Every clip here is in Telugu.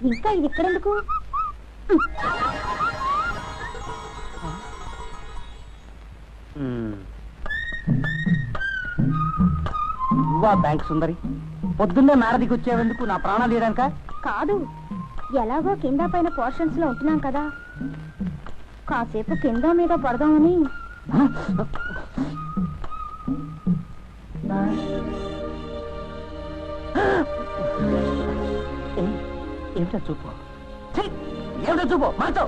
ఇంకా ఇది ఇక్కడెందుకు? నువ్వా బ్యాంక్ సుందరి? పొద్దున్నే మేడదికి వచ్చేందుకు నా ప్రాణాలు తీయడానిక? కాదు, ఎలాగో కింద పైన పోర్షన్స్ లో ఉంటున్నాం కదా, కాసేపు కింద మీద పడదామని. ఏమిటో చూపు, ఏమిటో చూపు, మార్చో.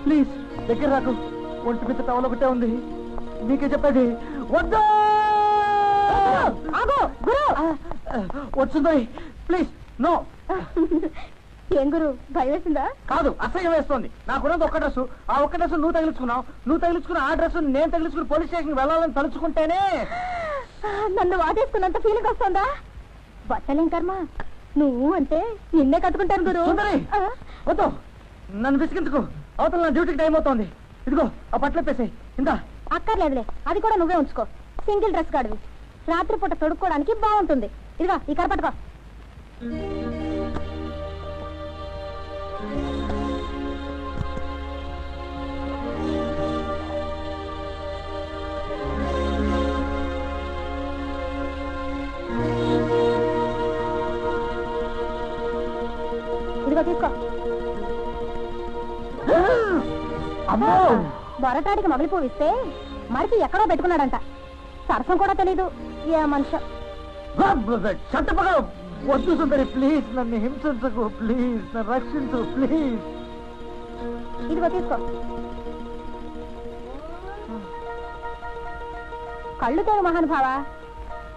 ప్లీజ్ దగ్గర రాకు, ఒంటి మీద టవల్ ఒకటే ఉంది, నీకే చెప్పేది. వద్దు వచ్చింది, ప్లీజ్ నో. ఏం గురు, భయం వేసిందా? కాదు, అసహ్యం వేస్తోంది. నాకున్నది ఒక్క డ్రెస్సు, ఆ ఒక్క డ్రెస్సు నువ్వు తగిలించుకున్నావు, నువ్వు తగిలించుకున్న ఆ డ్రెస్సు నేను తగిలించుకుని పోలీస్ స్టేషన్కి వెళ్ళాలని తలుచుకుంటేనే నన్ను వాదేసుకున్నంత ఫీలింగ్ వస్తుందా? బట్టలేం కర్మ, నువ్వు అంటే నిన్నే కట్టుకుంటాను గురు. వద్దు, నన్ను విసిగించుకో, అవతల నా డ్యూటీకి టైం అవుతోంది. ఇదిగో ఆ బట్టలు పేసాయి. ఇందా. అక్కర్లేదులే, అది కూడా నువ్వే ఉంచుకో. సింగిల్ డ్రెస్ కాడివి, రాత్రిపూట తొడుక్కోవడానికి బాగుంటుంది. ఇదిగో ఈ కర పట్టుకో. ఇదిగో తీసుకో. బొరటాడికి మొగలి పువ్విస్తే మరికి ఎక్కడో పెట్టుకున్నాడంట. సరసం కూడా తెలీదు ఏ మనిషి. వద్దు సుందరి, ప్లీజ్ నన్ను హింసించకు, ప్లీజ్ నన్ను రక్షించు, ప్లీజ్. ఇదిగో తీసుకో. కళ్ళు తెరు మహానుభావ,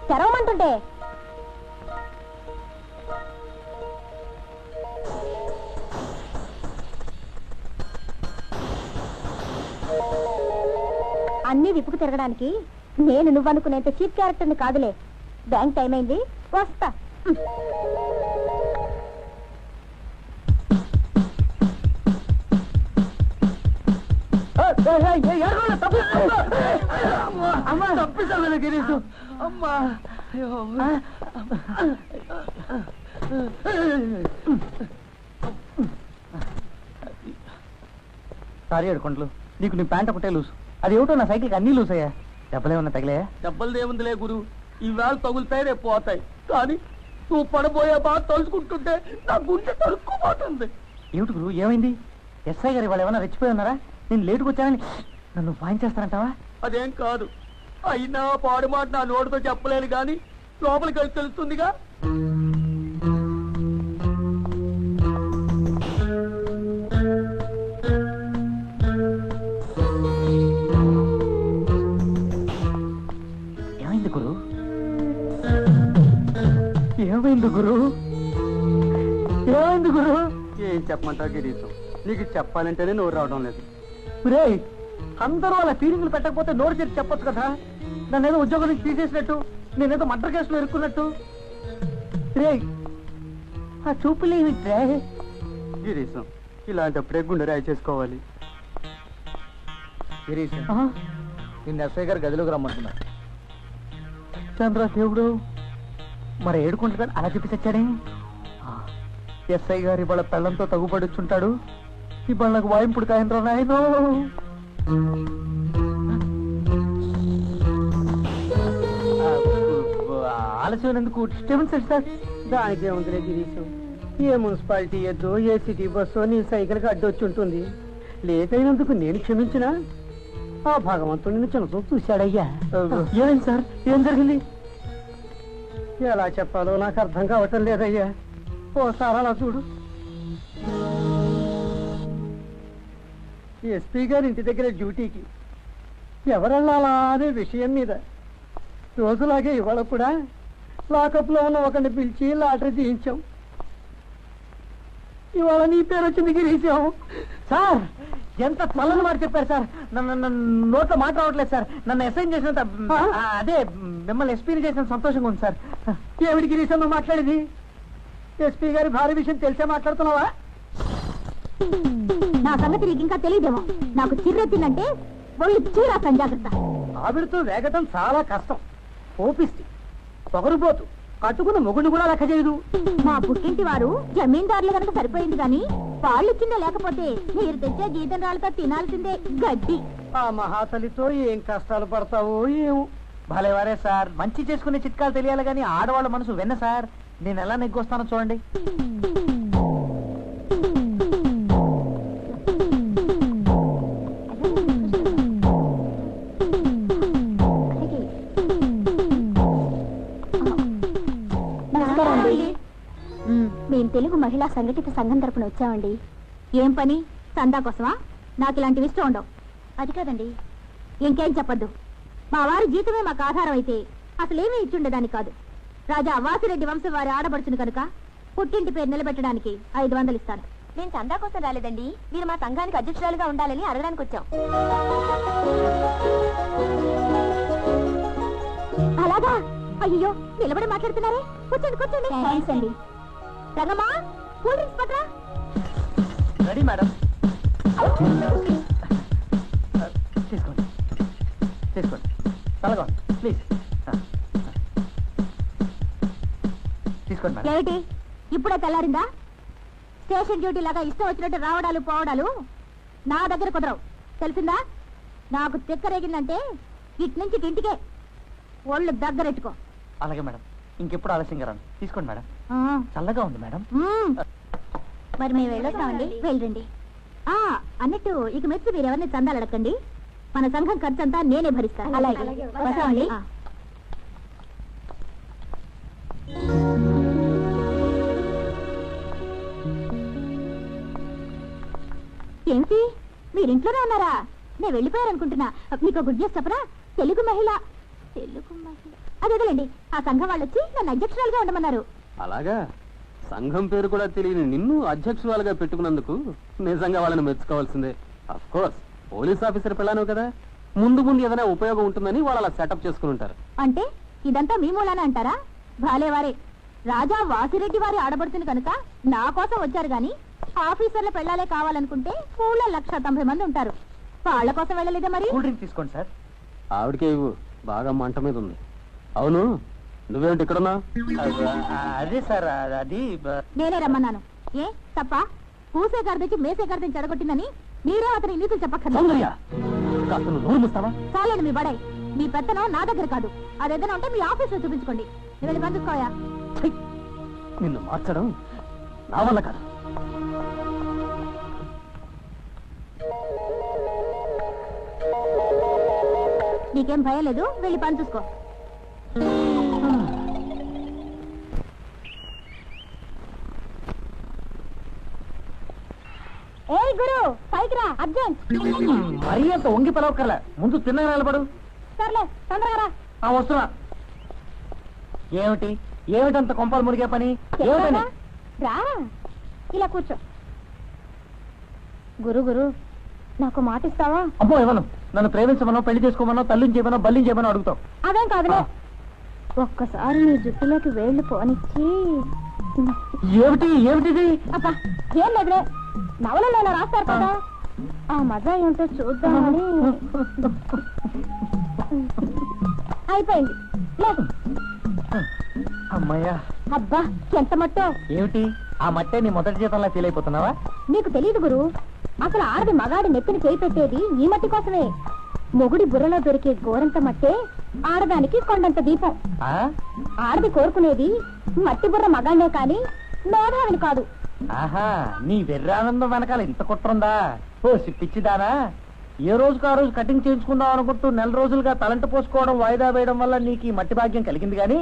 తెరవమంటుంటే. అన్ని విప్పుకు తిరగడానికి నేను నువ్వనుకునేంత చీప్ క్యారెక్టర్ని కాదులే. బ్యాంక్ టైం అయింది, వస్తా. సారీ ఏడుకుంటలు, నీకు నీ ప్యాంట్ ఒకటే లూసు. అది ఏమిటో నా సైకిల్కి అన్నీ లూస్ అయ్యా. దెబ్బలేమన్నా తగిలాయా? దెబ్బలు దేవుందిలే గురు, ఈవేళ తగులుతాయి రేపు పోతాయి. కానీ నువ్వు పడబోయే బాగా తలుచుకుంటుంటే నా గుండె తరుక్కుపోతుంది. ఏమిటి గురు, ఏమైంది? ఎస్ఐ గారు వాళ్ళు ఏమన్నా రెచ్చిపోయి ఉన్నారా? నేను లేటుకు వచ్చానని నన్ను వాయించేస్తానంటావా? అదేం కాదు, అయినా పాడు మాట నా నోటితో చెప్పలేను కానీ లోపలికి వెళ్ళి తెలుస్తుందిగా. ఏమైంది గురు? ఏమైంది గురు? ఏమైంది గురు? ఏం చెప్పమంటావు గిరీశం, నీకు చెప్పాలంటేనే నోరు రావడం లేదు. రే, అందరూ అలా ఫీలింగ్లు పెట్టకపోతే నోరు చేసి చెప్పొచ్చు కదా. నన్ను ఏదో ఉద్యోగం నుంచి తీసేసినట్టు, నేనేదో మర్డర్ కేసులో ఇరుక్కున్నట్టు. రే, ఆ చూపులేమి రే? గిరీశం, ఇలాంటప్పుడే గుండె రాయి చేసుకోవాలి. గిరీశం, నిన్న ఎస్ఐ గారు గదిలోకి రమ్మంటున్నారు. చంద్ర దేవుడు, మరి ఏడుకుంటాడు అలా చెప్పి తెచ్చాడే. ఎస్ఐ గారు ఇవాళ పెళ్ళంతో తగుపడుచుంటాడు. ఇవాళ నాకు వాయింపుడు కాయనరా నాయనో. ఆలస్యం ఎందుకు? Station sir. దానికే ఉందిలే గిరీశం, ఏ మున్సిపాలిటీ ఎద్దో ఏ సిటీ బస్సో నీ సైకిల్కి అడ్డొచ్చి ఉంటుంది. లేట్ అయినందుకు నేను క్షమించినా ఆ భగవంతుడు నిన్ను చిన్నతో చూశాడయ్యా. ఏమైంది సార్? ఏం జరిగింది? ఎలా చెప్పాలో నాకు అర్థం కావటం లేదయ్యా. ఓసారి అలా చూడు. ఎస్పీ గారి ఇంటి దగ్గర డ్యూటీకి ఎవరెళ్ళాలా అనే విషయం మీద రోజులాగే ఇవాళ కూడా లాకప్లో ఉన్న ఒకరిని పిలిచి లాటరీ తీయించాం. ఇవాళ నీ పేరు వచ్చింది గిరీశం. సార్, ఎంత చల్లని మాట చెప్పారు సార్. నన్ను నోట్లో మాట రావట్లేదు సార్. నన్ను అసైన్ చేసినంత, అదే మిమ్మల్ని ఎస్పీని చేసిన సంతోషంగా ఉంది సార్. ఏమిటి గిరీశం నువ్వు మాట్లాడేది? ఎస్పీ గారి భారీ విషయం తెలిసే మాట్లాడుతున్నావా? నా సంగతి నీకు ఇంకా తెలియదేమో. నాకు చిర్రెత్తిందంటే ఒళ్ళు చీరా సంజాగ్రత్త. ఆవిడతో వేగటం చాలా కష్టం. ఓపిస్తి, పొగరుబోతు, కట్టుకున్న మొగుడిని కూడా లెక్క చేయదు. మా పుట్టింటి వారు జమీందారులు కనుక సరిపోయింది గాని వాళ్ళు ఇచ్చిందే, లేకపోతే మీరు తెచ్చే గీతం రాళ్ళతో తినాల్సిందే గడ్డి. ఆ మహాతలితో ఏం కష్టాలు పడతావో ఏమో. భలేవారే సార్, మంచి చేసుకునే చిట్కాలు తెలియాలి కానీ ఆడవాళ్ళ మనసు విన్న సార్. నేను ఎలా నెగ్గొస్తానో చూడండి. మేము తెలుగు మహిళా సంఘటిత సంఘం తరపున వచ్చామండి. ఏం పని? చందా కోసమా? నాకు ఇలాంటివి ఇష్టం ఉండవు. అది కాదండి. ఇంకేం చెప్పద్దు. మా వారి జీతమే మాకు ఆధారం అయితే అసలేమీ ఇచ్చుండేదాన్ని కాదు. రాజా వాసిరెడ్డి వంశం వారి ఆడబడుచును కనుక పుట్టింటి పేరు నిలబెట్టడానికి 500 ఇస్తాను. నేను చందా కోసం రాలేదండి, మీరు మా సంఘానికి అధ్యక్షురాలుగా ఉండాలని అడగడానికి వచ్చాం. అలాగా? అయ్యో, నిలబడి మాట్లాడుతున్నారే. కూర్చోండి కూర్చోండి. థాంక్స్ అండి. రంగమ్మా, కూల్ డ్రింక్స్ పట్రా. Ready madam. తీసుకోండి తీసుకోండి. తలగా ప్లీజ్ తీసుకోండి మేడం. ఏమిటి ఇప్పుడే తెల్లారిందా? స్టేషన్ డ్యూటీ లాగా ఇష్టం వచ్చినట్టు రావడాలు పోవడాలు నా దగ్గర కుదరవు, తెలిసిందా? నాకు తిక్కరేగిందంటే ఇటు నుంచి ఇంటికే ఒళ్ళు దగ్గరెట్టుకో. అలాగే మేడం, ఇంకెప్పుడు ఆలస్యంగా రాను. తీసుకోండి మేడం. చల్లగా ఉంది మేడం. మరి మేము వెళ్ళొస్తామండి. వెళ్ళండి. అన్నట్టు ఇక మెచ్చి మీరు ఎవరిని చందాలు అడగండి. మన సంఘం ఖర్చంతా నేనే భరిస్తాను. అలాగే వస్తామండి. ఏంటి మీరింట్లోనే ఉన్నారా? నేను వెళ్ళిపోయారనుకుంటున్నా. మీకు గుడ్ న్యూస్ చెప్పరా? తెలుగు మహిళ అదే వదిలేండి. ఆ సంఘం వాళ్ళు వచ్చి నన్ను అధ్యక్షురాలుగా ఉండమన్నారు. అలాగా? సంఘం పేరు కూడా తెలియని నిన్ను అధ్యక్షురాలుగా పెట్టుకున్నందుకు నిజంగా వాళ్ళని మెచ్చుకోవాల్సిందే. అఫ్ కోర్స్, పోలీస్ ఆఫీసర్ పిల్లను కదా, ముందు ముందు ఏదైనా ఉపయోగం ఉంటుందని వాళ్ళు అలా సెటప్ చేసుకుని ఉంటారు. అంటే ఇదంతా మీ మూలానే అంటారా? భాలేవారే, రాజా వాసిరెడ్డి వారి ఆడబడుతుంది కనుక నా కోసం వచ్చారు గాని ఆఫీసర్ల పెళ్ళాలే కావాలనుకుంటే ఊళ్ళో 190 మంది ఉంటారు. వాళ్ళ కోసం వెళ్ళలేదే మరి? కూల్ డ్రింక్ తీసుకోండి సార్. ఆవిడకే ఇవ్వు, బాగా మంట మీద ఉంది. అవును, నువ్వేంటి ఇక్కడున్నా? అదే సార్, అది నేనే రమ్మన్నాను. ఏ తప్ప? పూసే గర్దించి మేసే గర్దించి చెడగొట్టిందని మీరే అతని నీతులు చెప్పక్కర్లేదు. చాలండి మీ బడాయి. మీ పెత్తనం నా దగ్గర కాదు. అదేదైనా ఉంటే మీ ఆఫీస్ లో చూపించుకోండి. నువ్వు వెళ్ళి పంచుకోయా. నిన్ను మార్చడం నా వల్ల కాదు. నీకేం భయం లేదు, వెళ్ళి పని చూసుకో. ఏయ్ గురు, పైకి రా అర్జెంట్. మరీ అంత వంగి పలవక్కర్లే, ముందు తిన్నగా నిలబడు. సర్లే తొందరగా రా. వస్తున్నా. ఏమిటి ఏమిటంత కొంపలు మురిగే పని? ఏమిటని? రా, ఇలా కూర్చో. గురు నాకు మాట ఇస్తావా? అబ్బో ఇవ్వను. నన్ను ప్రేమించమనో, పెళ్లి చేసుకోమనో, తల్లిని చేయమనో, బల్లిని చేయమనో అడుగుతావు. అదేం కాదులే. ఒక్కసారి నీ జుట్టులోకి వేళ్లు పోనిచ్చి. ఏమిటి ఏమిటిది? అబ్బా ఏం లేదులే, నవలలో రాస్తారు కదా, ఆ మజా ఏంటో చూద్దామని. అయిపోయింది. అమ్మయ్యా. అబ్బా ఎంత మట్టో. ఏమిటి ఆ మట్టే నీ మొదటి జీతంలా ఫీల్ అయిపోతున్నావా? నీకు తెలియదు గురు, అసలు ఆడది మగాడి నెత్తిని చేయి పెట్టేది ఈ మట్టి కోసమే. మొగుడి బుర్రలో దొరికే గోరంత మట్టే ఆడదానికి కొండంత దీపం. ఆడది కోరుకునేది మట్టి బుర్ర మగాడే కాని మేధావిని కాదు. ఆహా, నీ వెర్రానందం వెనకాల ఇంత కుట్రుందా? ఓ పిచ్చిదానా, ఏ రోజుకు ఆ రోజు కటింగ్ చేయించుకుందాం అనుకుంటూ నెల రోజులుగా తలంట పోసుకోవడం వాయిదా వేయడం వల్ల నీకు ఈ మట్టి భాగ్యం కలిగింది గాని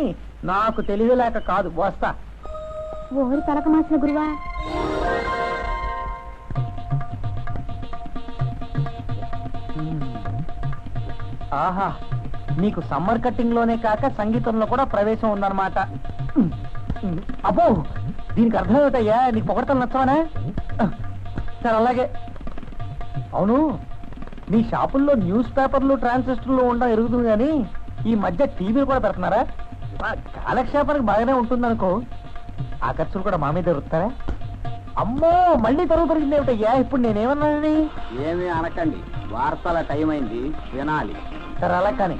నాకు తెలియలేక కాదు. వస్తా. ఓరి తలక మాసిన గురువా. ఆహా, నీకు సమ్మర్ కట్టింగ్ లోనే కాక సంగీతంలో కూడా ప్రవేశం ఉందన్నమాట. అబ్బో, దీనికి అర్థం ఏమిటయ్యా? నీకు పొగడతలు నచ్చవనా? సరే అలాగే. అవును, నీ షాపుల్లో న్యూస్ పేపర్లు ట్రాన్సిస్టర్లు ఉండడం ఎరుగుతుంది కానీ ఈ మధ్య టీవీలు కూడా పెడుతున్నారా? కాలక్షేపానికి బాగానే ఉంటుందనుకో. ఆ ఖర్చులు కూడా మా మీద దొరుకుతారా? అమ్మో, మళ్ళీ తరువు దొరికింది ఏమిటయ్యా? ఇప్పుడు నేనేమన్నానని? ఏమీ అనకండి, వార్తల టైం అయింది, వినాలి. సరే అలా కానీ.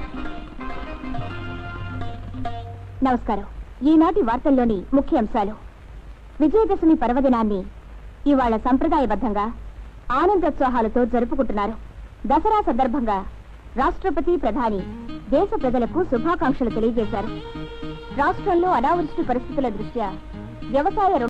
నమస్కారం. ఈనాటి వార్తల్లోని ముఖ్య అంశాలు. విజయదశమి పర్వదినాన్ని ఇవాళ సంప్రదాయబద్ధంగా ఆనందోత్సాహాలతో జరుపుకుంటున్నారు. దసరా సందర్భంగా రాష్ట్రపతి, ప్రధాని దేశ ప్రజలకు శుభాకాంక్షలు తెలియజేశారు. రాష్ట్రంలో అనావృష్టి పరిస్థితుల దృష్ట్యా వ్యవసాయ